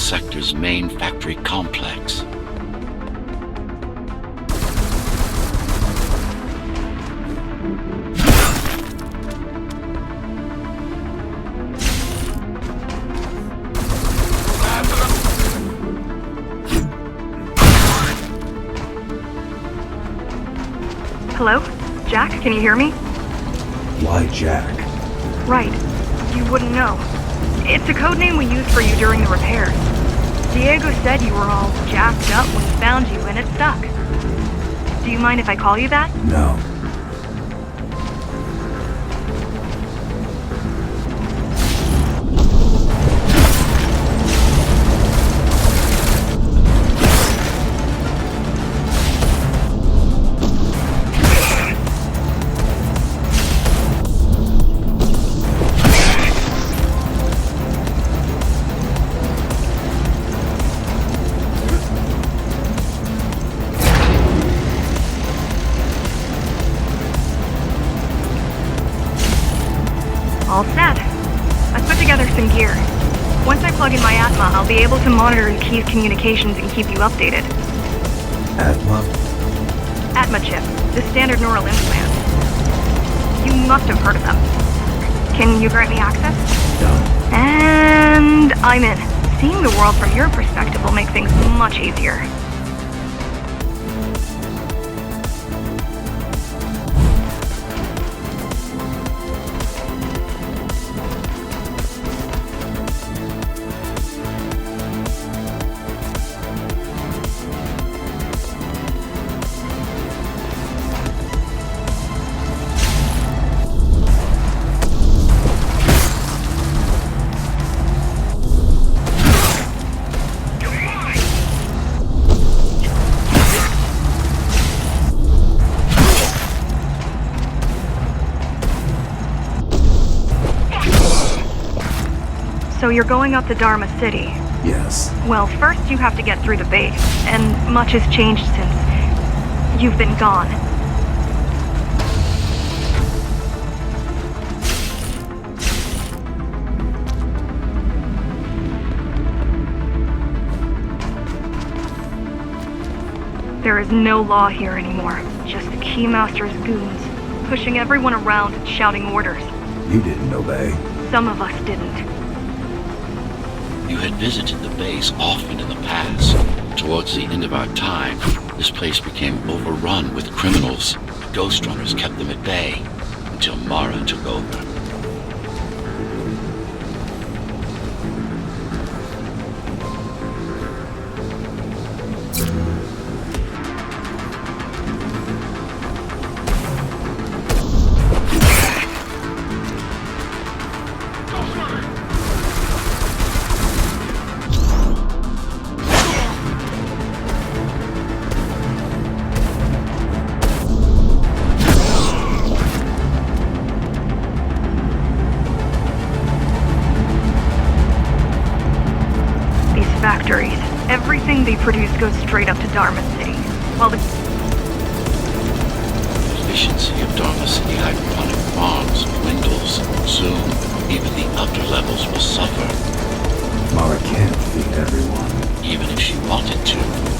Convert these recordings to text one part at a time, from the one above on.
sector's main factory complex. Hello? Jack, can you hear me? Why Jack? Right. You wouldn't know. It's a code name we used for you during the repairs. Diego said you were all jacked up when he found you, and it stuck. Do you mind if I call you that? No. All set. I put together some gear. Once I plug in my Atma, I'll be able to monitor the key's communications and keep you updated. Atma? Atma chip, the standard neural implant. You must have heard of them. Can you grant me access? No. And I'm in. Seeing the world from your perspective will make things much easier. So you're going up to Dharma City. Yes. Well, first you have to get through the base, and much has changed since you've been gone. There is no law here anymore, just the Keymaster's goons, pushing everyone around and shouting orders. You didn't obey. Some of us didn't. You had visited the base often in the past. Towards the end of our time, this place became overrun with criminals. Ghostrunners kept them at bay until Mara took over. Factories. Everything they produce goes straight up to Dharma City. While the efficiency of Dharma City hydroponic farms dwindles. Soon, even the upper levels will suffer. Mara can't feed everyone. Even if she wanted to.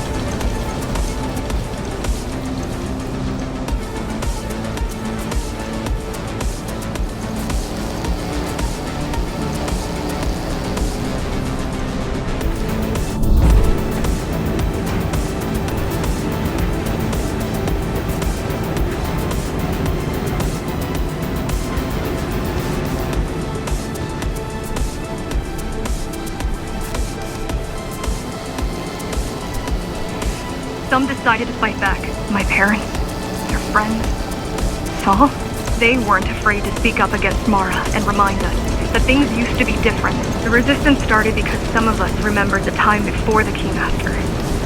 Some decided to fight back. My parents, their friends, Saul. They weren't afraid to speak up against Mara and remind us that things used to be different. The resistance started because some of us remembered the time before the Keymaster.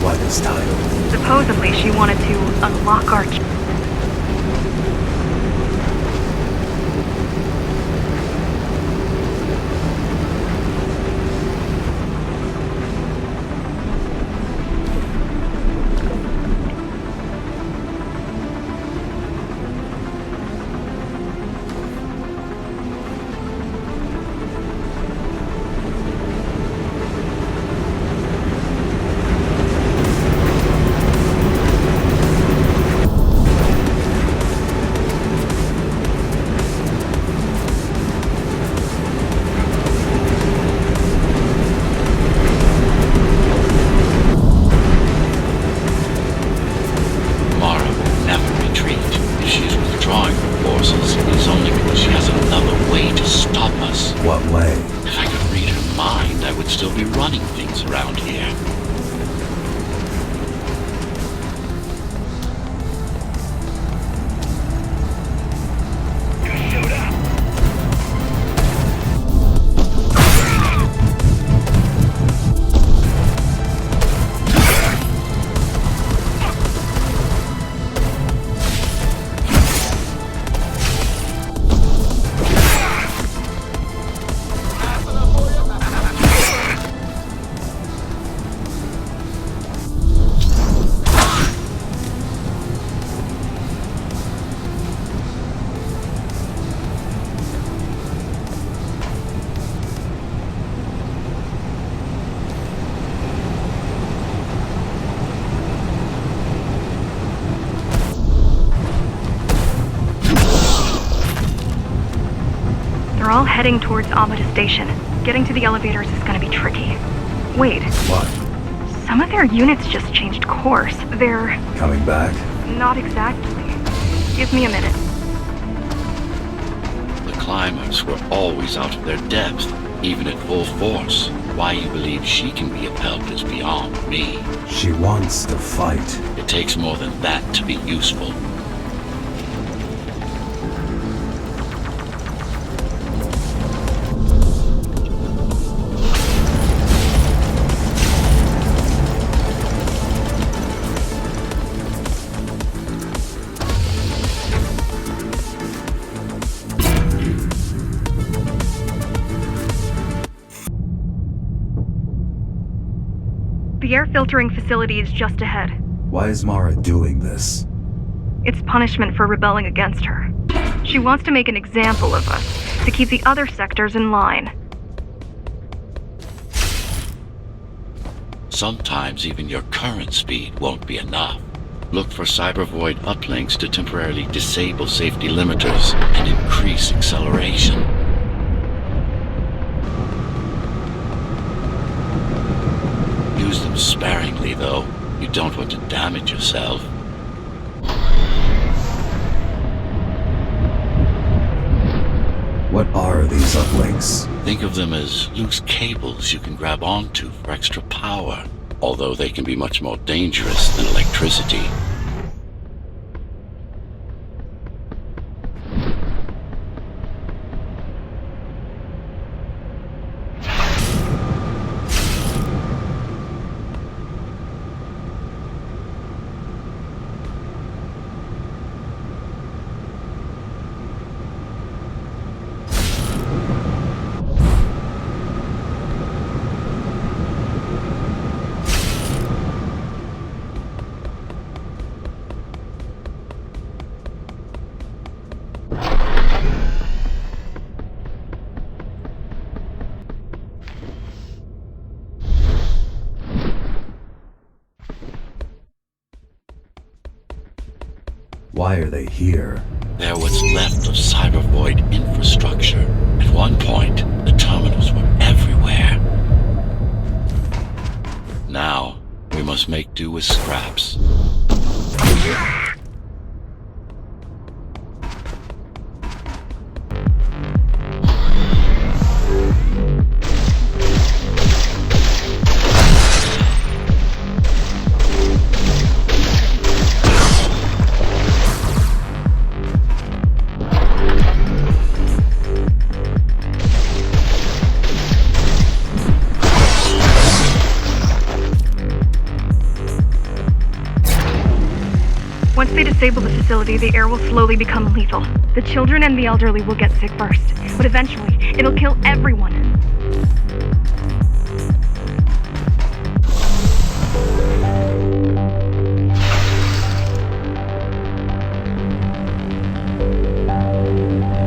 Why this title? Supposedly she wanted to unlock our... sense. What way? If I could read her mind, I would still be running things around here. They're all heading towards Amada Station. Getting to the elevators is gonna be tricky. Wait, What? some of their units just changed course. They're... Coming back? not exactly. Give me a minute. The climbers were always out of their depth, even at full force. Why you believe she can be of help is beyond me. She wants to fight. It takes more than that to be useful. The air filtering facility is just ahead. Why is Mara doing this? It's punishment for rebelling against her. She wants to make an example of us, to keep the other sectors in line. Sometimes even your current speed won't be enough. Look for cybervoid uplinks to temporarily disable safety limiters and increase acceleration. Use them sparingly, though. You don't want to damage yourself. What are these uplinks? Think of them as loose cables you can grab onto for extra power, although they can be much more dangerous than electricity. Why are they here? They're what's left of cybervoid infrastructure. At one point, the terminals were everywhere. Now, we must make do with scraps. Once they disable the facility, the air will slowly become lethal. The children and the elderly will get sick first, but eventually, it'll kill everyone.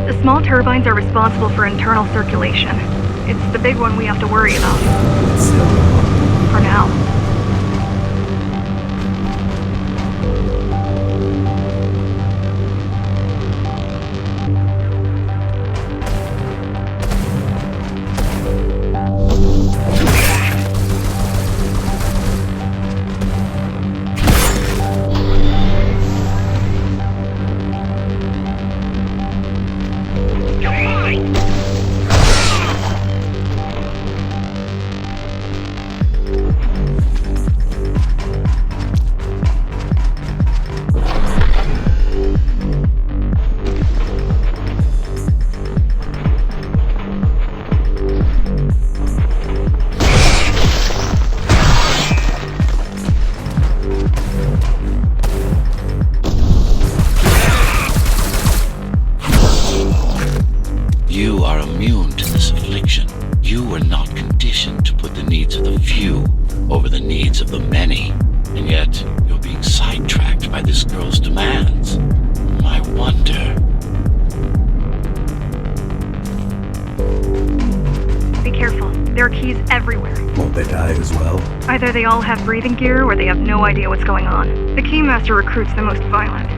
The small turbines are responsible for internal circulation. It's the big one we have to worry about. It's still For now. over the needs of the many, and yet you're being sidetracked by this girl's demands. I wonder. Be careful. There are keys everywhere. Won't they die as well? Either they all have breathing gear or they have no idea what's going on. The Keymaster recruits the most violent.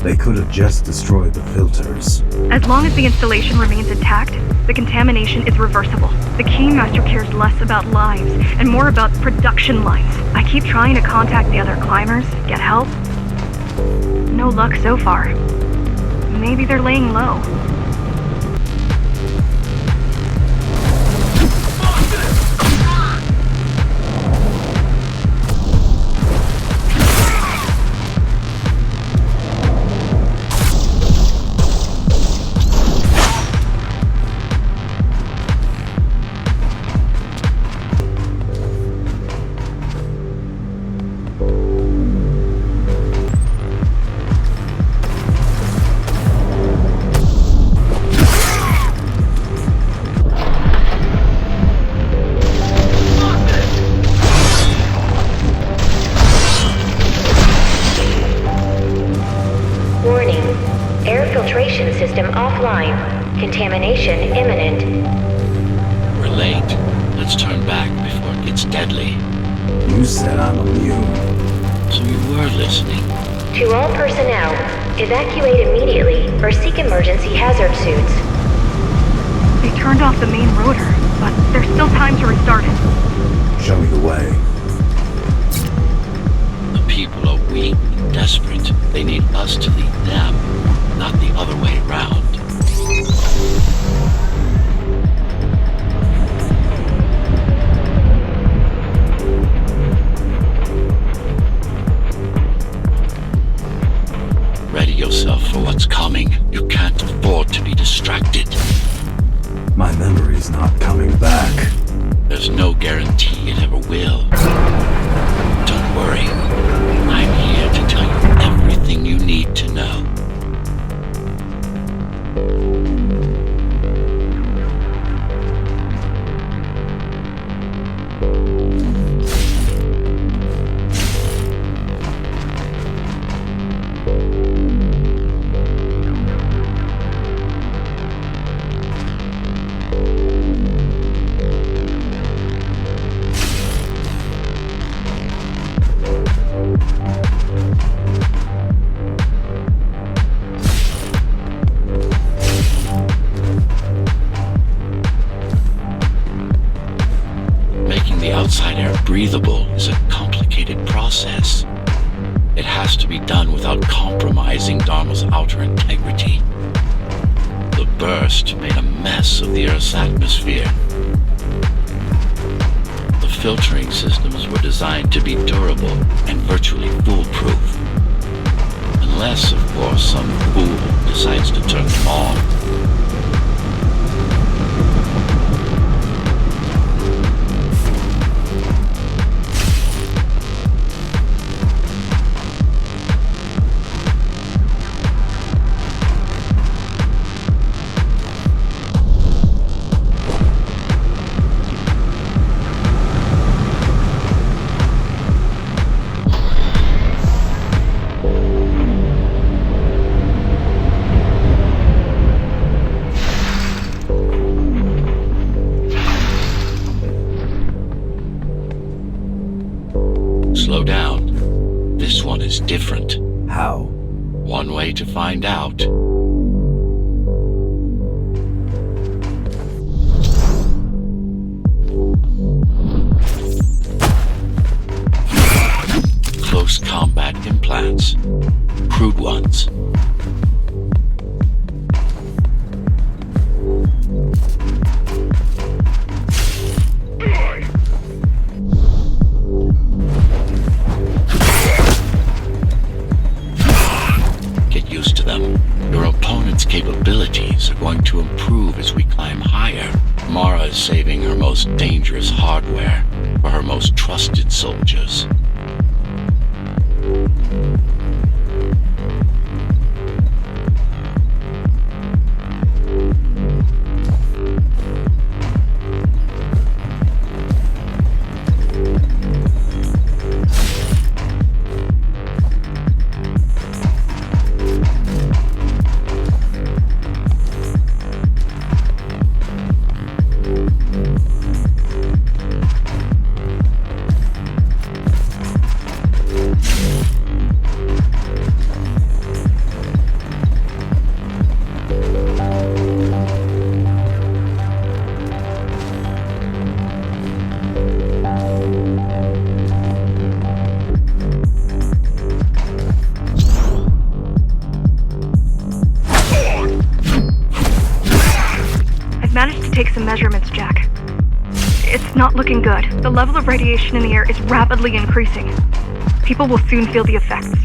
They could have just destroyed the filters. As long as the installation remains intact, the contamination is reversible. The Keymaster cares less about lives and more about production lines. I keep trying to contact the other climbers, get help. No luck so far. Maybe they're laying low. System offline. Contamination imminent. We're late. Let's turn back before it gets deadly. You said I'm immune. So you were listening. To all personnel, evacuate immediately or seek emergency hazard suits. They turned off the main rotor, but there's still time to restart it. Show me the way. The people are weak and desperate. They need us to lead them, not the other way around. Ready yourself for what's coming. You can't afford to be distracted. My memory's not coming back. There's no guarantee it ever will. Don't worry. I'm here to tell you everything you need to know. Breathable is a complicated process. It has to be done without compromising Dharma's outer integrity. The burst made a mess of the Earth's atmosphere. The filtering systems were designed to be durable and virtually foolproof. Unless, of course, some fool decides to turn them on. Slow down. This one is different. How? One way to find out. Close combat implants. Crude ones. saving her most dangerous hardware for her most trusted soldiers. Take some measurements, Jack. It's not looking good. The level of radiation in the air is rapidly increasing. People will soon feel the effects.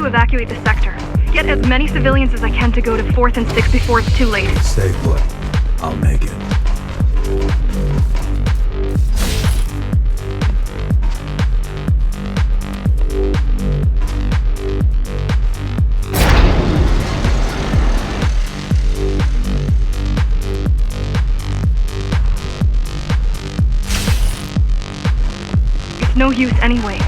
Evacuate the sector. Get as many civilians as I can to go to 4th and 6th before it's too late. Stay put. I'll make it. It's no use anyway.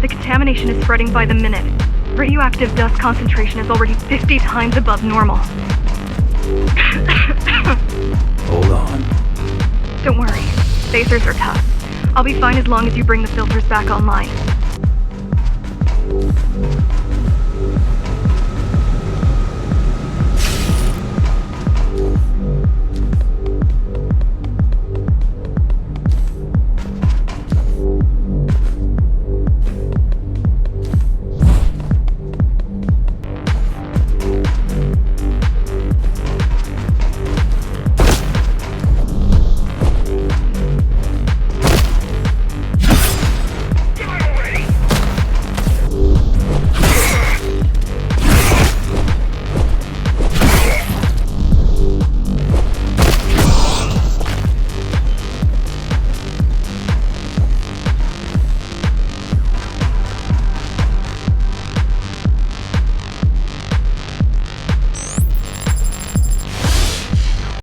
Contamination is spreading by the minute. Radioactive dust concentration is already 50 times above normal. Hold on. Don't worry. Phasers are tough. I'll be fine as long as you bring the filters back online.